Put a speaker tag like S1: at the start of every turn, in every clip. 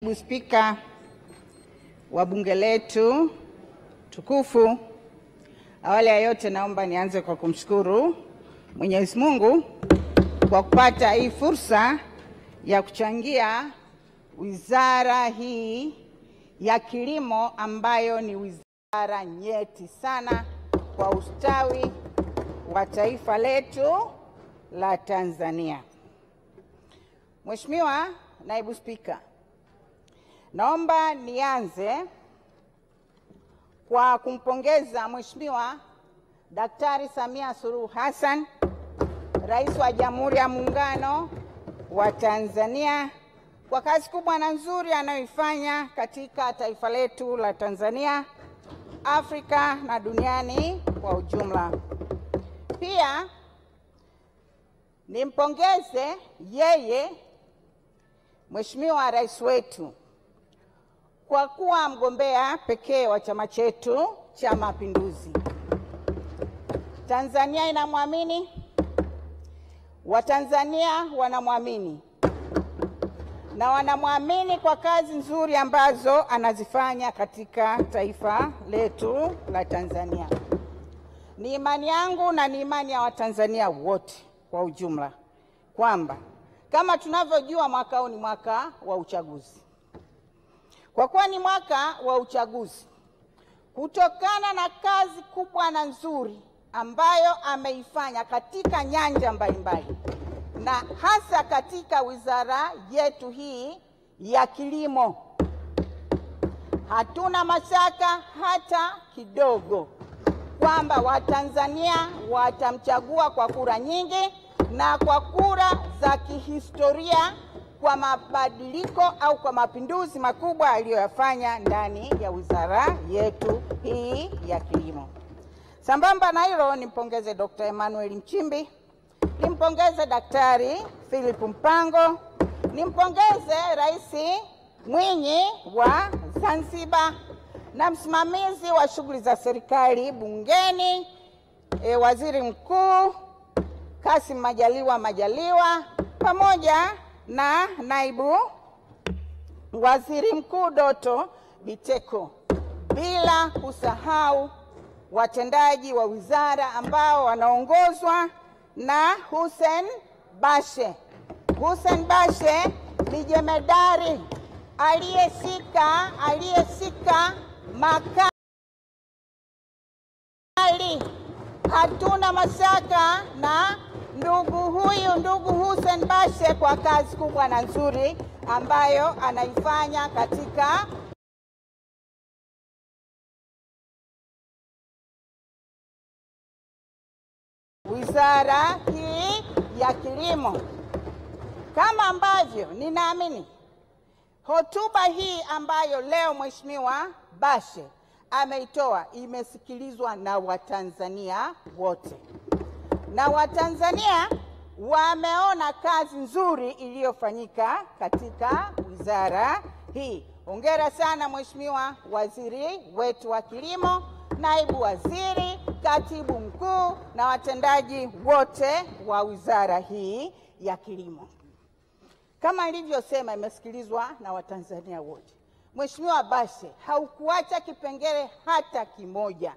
S1: Naibu Spika wa bunge letu tukufu, awali ya yote naomba nianze kwa kumshukuru Mwenyezi Mungu kwa kupata hii fursa ya kuchangia wizara hii ya kilimo ambayo ni wizara nyeti sana kwa ustawi wa taifa letu la Tanzania. Mheshimiwa Naibu Spika, naomba nianze kwa kumpongeza Mheshimiwa Daktari Samia Suluhu Hassan, Rais wa Jamhuri ya Muungano wa Tanzania, kwa kazi kubwa na nzuri anayoifanya katika taifa letu la Tanzania, Afrika na duniani kwa ujumla. Pia nimpongeze yeye Mheshimiwa Rais wetu kwa kuwa mgombea pekee wa chama chetu cha Mapinduzi. Tanzania inamwamini, Watanzania wanamwamini, na wanamwamini kwa kazi nzuri ambazo anazifanya katika taifa letu la Tanzania. Ni imani yangu na ni imani ya Watanzania wote kwa ujumla kwamba kama tunavyojua mwaka huu ni mwaka wa uchaguzi. Kwa kuwa ni mwaka wa uchaguzi, kutokana na kazi kubwa na nzuri ambayo ameifanya katika nyanja mbalimbali na hasa katika wizara yetu hii ya kilimo, hatuna mashaka hata kidogo kwamba Watanzania watamchagua kwa kura nyingi na kwa kura za kihistoria kwa mabadiliko au kwa mapinduzi makubwa aliyoyafanya ndani ya wizara yetu hii ya kilimo. Sambamba na hilo, nimpongeze Dr. Emmanuel Nchimbi, nimpongeze Daktari Philip Mpango, nimpongeze Rais Mwinyi wa Zanzibar na msimamizi wa shughuli za serikali bungeni, Waziri Mkuu Kassim Majaliwa pamoja na Naibu Waziri Mkuu Doto Biteko, bila kusahau watendaji wa wizara ambao wanaongozwa na Hussein Bashe. Hussein Bashe ni jemedari aliyeshika makali. Hatuna mashaka na ndugu Hussein Bashe kwa kazi kubwa na nzuri ambayo anaifanya katika wizara hii ya kilimo. Kama ambavyo ninaamini hotuba hii ambayo leo Mheshimiwa Bashe ameitoa imesikilizwa na Watanzania wote, na Watanzania wameona kazi nzuri iliyofanyika katika wizara hii. Hongera sana Mheshimiwa Waziri wetu wa Kilimo, Naibu Waziri, Katibu Mkuu na watendaji wote wa wizara hii ya kilimo. Kama nilivyosema, imesikilizwa na Watanzania wote. Mheshimiwa Bashe, haukuacha kipengele hata kimoja.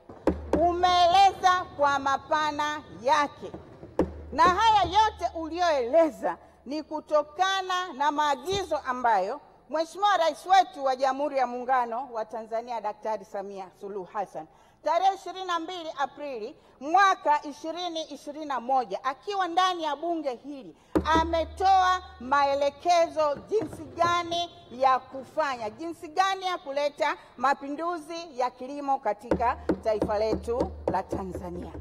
S1: Umeeleza kwa mapana yake, na haya yote ulioeleza ni kutokana na maagizo ambayo Mheshimiwa Rais wetu wa Jamhuri ya Muungano wa Tanzania Daktari Samia Suluhu Hassan tarehe 22 Aprili mwaka 2021 akiwa ndani ya bunge hili ametoa maelekezo jinsi gani ya kufanya, jinsi gani ya kuleta mapinduzi ya kilimo katika taifa letu la Tanzania.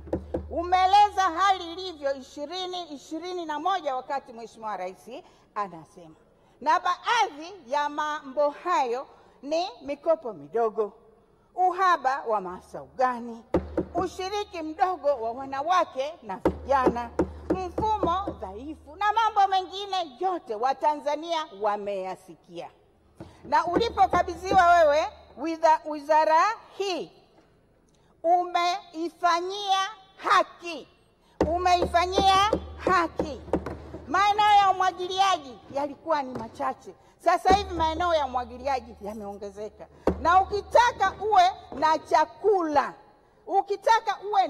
S1: Umeeleza hali ilivyo 2021 wakati Mheshimiwa Rais anasema, na baadhi ya mambo hayo ni mikopo midogo, uhaba wa mazao ugani, ushiriki mdogo wa wanawake na vijana, mfumo dhaifu na mambo mengine yote Watanzania wameyasikia. Na ulipokabidhiwa wewe wizara hii, umeifanyia haki. Maeneo ya umwagiliaji yalikuwa ni machache. Sasa hivi maeneo ya umwagiliaji yameongezeka, na ukitaka uwe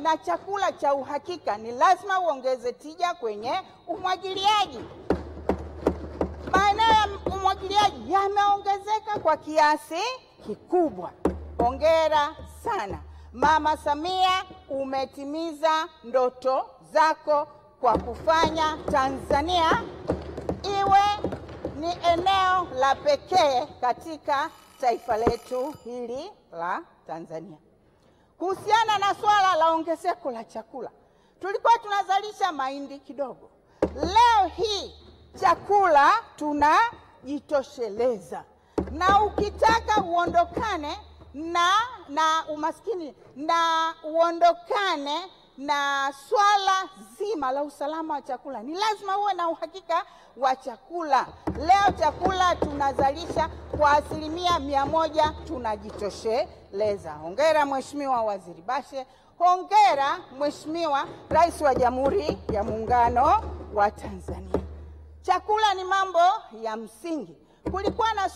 S1: na chakula cha uhakika ni lazima uongeze tija kwenye umwagiliaji. Maeneo ya umwagiliaji yameongezeka kwa kiasi kikubwa. Hongera sana Mama Samia, umetimiza ndoto zako kwa kufanya Tanzania iwe ni eneo la pekee katika taifa letu hili la Tanzania. Kuhusiana na swala la ongezeko la chakula, tulikuwa tunazalisha mahindi kidogo. Leo hii chakula tunajitosheleza, na ukitaka uondokane na umaskini na uondokane na swala zima la usalama wa chakula, ni lazima uwe na uhakika wa chakula. Leo chakula tunazalisha kwa 100%, tunajitosheleza. Hongera Mheshimiwa Waziri Bashe, hongera Mheshimiwa Rais wa Jamhuri ya Muungano wa Tanzania. Chakula ni mambo ya msingi. Kulikuwa na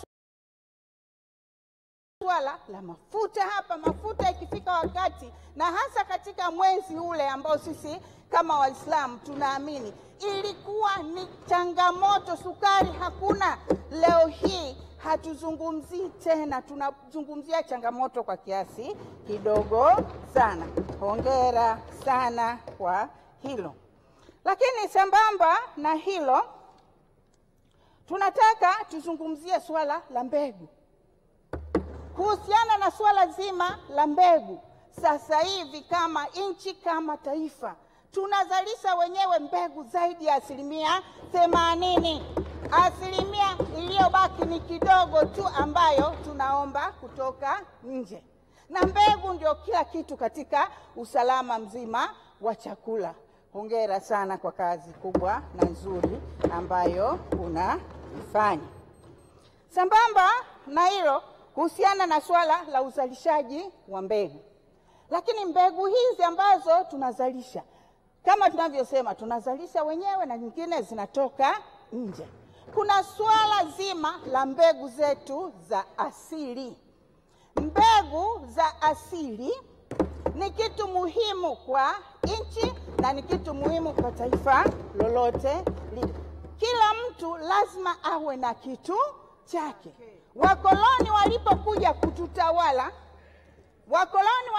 S1: swala la mafuta hapa. Mafuta ikifika wakati, na hasa katika mwezi ule ambao sisi kama Waislamu tunaamini, ilikuwa ni changamoto. Sukari hakuna. Leo hii hatuzungumzii tena, tunazungumzia changamoto kwa kiasi kidogo sana. Hongera sana kwa hilo. Lakini sambamba na hilo, tunataka tuzungumzie swala la mbegu. Kuhusiana na swala zima la mbegu, sasa hivi kama nchi, kama taifa, tunazalisha wenyewe mbegu zaidi ya 80%. Asilimia iliyobaki ni kidogo tu ambayo tunaomba kutoka nje. Na mbegu ndio kila kitu katika usalama mzima wa chakula. Hongera sana kwa kazi kubwa na nzuri ambayo unafanya. Sambamba na hilo, kuhusiana na swala la uzalishaji wa mbegu. Lakini mbegu hizi ambazo tunazalisha, kama tunavyosema, tunazalisha wenyewe na nyingine zinatoka nje. Kuna swala zima la mbegu zetu za asili. Mbegu za asili ni kitu muhimu kwa nchi na ni kitu muhimu kwa taifa lolote lile. Kila mtu lazima awe na kitu chake. Wakoloni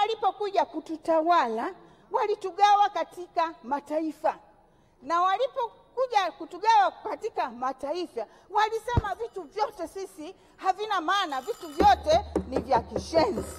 S1: walipokuja kututawala, walitugawa katika mataifa. Na walipokuja kutugawa katika mataifa, walisema vitu vyote sisi havina maana, vitu vyote ni vya kishenzi.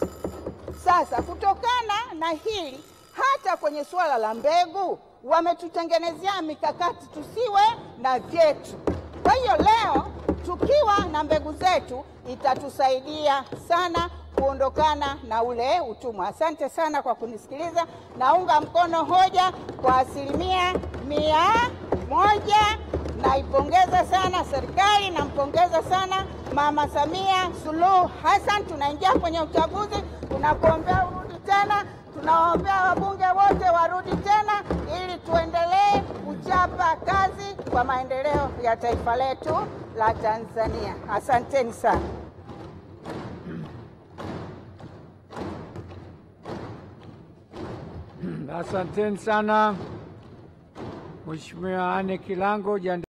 S1: Sasa kutokana na hili, hata kwenye suala la mbegu wametutengenezea mikakati tusiwe na vyetu. Kwa hiyo leo tukiwa na mbegu zetu itatusaidia sana kuondokana na ule utumwa. Asante sana kwa kunisikiliza. Naunga mkono hoja kwa 100%. Naipongeza sana serikali, nampongeza sana Mama Samia Suluhu Hassan. Tunaingia kwenye uchaguzi, tunakuombea urudi tena, tunawaombea wabunge wote warudi tena, ili tuendelee kuchapa kazi kwa maendeleo ya taifa letu la Tanzania. Asanteni sana.
S2: Asanteni sana Mheshimiwa Anne Kilango.